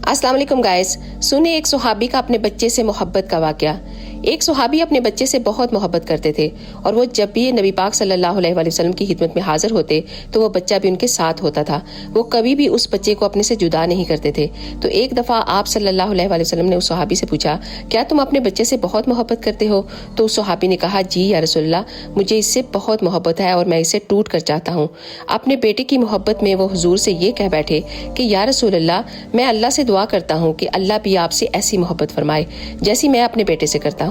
अस्सलाम वालेकुम गाइस। सुने एक सुहाबी का अपने बच्चे से मोहब्बत का वाकया। एक सुहाबी अपने बच्चे से बहुत मोहब्बत करते थे और वो जब भी नबी पाक सल्लल्लाहु अलैहि वसल्लम की खिदमत में हाजिर होते तो वो बच्चा भी उनके साथ होता था। वो कभी भी उस बच्चे को अपने से जुदा नहीं करते थे। तो एक दफा आप सल्लल्लाहु अलैहि वसल्लम ने उस सुहाबी से पूछा, क्या तुम अपने बच्चे से बहुत मोहब्बत करते हो? तो उस सुहाबी ने कहा, जी या रसूलल्लाह, मुझे इससे बहुत मोहब्बत है और मैं इसे टूट कर चाहता हूँ। अपने बेटे की मोहब्बत में वो हुजूर से ये कह बैठे कि या रसूलल्लाह, मैं अल्लाह से दुआ करता हूँ कि अल्लाह भी आपसे ऐसी मोहब्बत फरमाए जैसी मैं अपने बेटे से करता हूँ।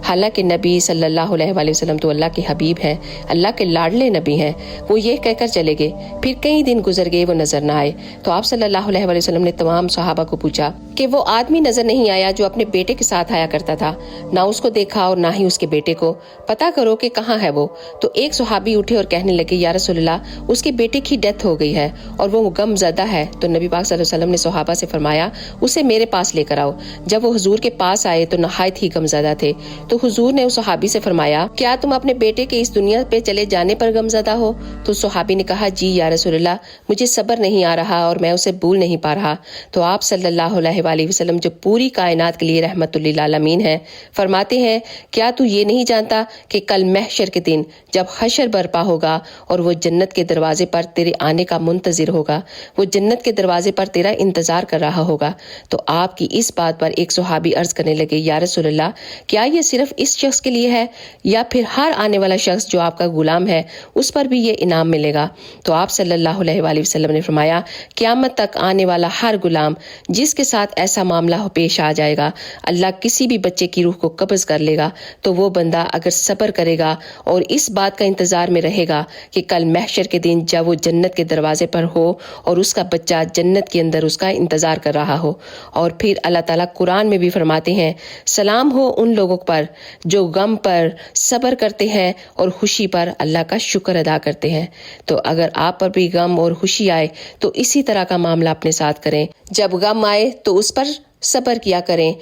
हालांकि नबी सल्लल्लाहु अलैहि वसल्लम तो अल्लाह के हबीब हैं, अल्लाह के लाडले नबी हैं। वो ये कहकर चले गए। फिर कई दिन गुजर गए, वो नजर न आए। तो आप सल्लल्लाहु अलैहि वसल्लम ने तमाम सहाबा को पूछा कि वो आदमी नजर नहीं आया जो अपने बेटे के साथ आया करता था। ना उसको देखा और ना ही उसके बेटे को। पता करो कि कहाँ है वो। तो एक सुहाबी उठे और कहने लगे, या रसूलल्लाह, उसके बेटे की डेथ हो गई है और वो गमज़दा है। तो नबी पाक सल्लल्लाहु अलैहि वसल्लम ने सहाबा से फरमाया, उसे मेरे पास लेकर आओ। जब वो हुजूर के पास आए तो नहायत ही गमज़दा थे। तो हुजूर ने उस सहाबी से फरमाया, क्या तुम अपने बेटे के इस दुनिया पे चले जाने पर गमज़दा हो? तो सहाबी ने कहा, जी या रसूलल्लाह, मुझे सब्र नहीं आ रहा और मैं उसे भूल नहीं पा रहा। तो आप सल्लल्लाहु अलैहि वसल्लम, जो पूरी कायनात के लिए रहमतुल लिल आलमीन है, फरमाते हैं, क्या तू ये नहीं जानता कि कल महशर के दिन जब हशर बर्पा होगा और वो जन्नत के दरवाजे पर तेरे आने का मुंतजिर होगा, वो जन्नत के दरवाजे पर तेरा इंतजार कर रहा होगा। तो आपकी इस बात पर एक सुहाबी अर्ज करने लगे, या रसूलल्लाह, क्या ये सिर्फ इस शख्स के लिए है या फिर हर आने वाला शख्स जो आपका गुलाम है उस पर भी ये इनाम मिलेगा? तो आप सल्लल्लाहु अलैहि वसल्लम ने फरमाया, क़यामत तक आने वाला हर गुलाम जिसके साथ ऐसा मामला पेश आ जाएगा, अल्लाह किसी भी बच्चे की रूह को कब्ज कर लेगा। तो वो बंदा अगर सब्र करेगा और इस बात का इंतजार में रहेगा कि कल महशर के दिन जब वो जन्नत के दरवाजे पर हो और उसका बच्चा जन्नत के अंदर उसका इंतजार कर रहा हो। और फिर अल्लाह ताला कुरान में भी फरमाते हैं, सलाम हो उन लोगों पर जो गम पर सब्र करते हैं और खुशी पर अल्लाह का शुक्र अदा करते हैं। तो अगर आप पर भी गम और खुशी आए तो इसी तरह का मामला अपने साथ करें। जब गम आए तो उस पर सब्र किया करें।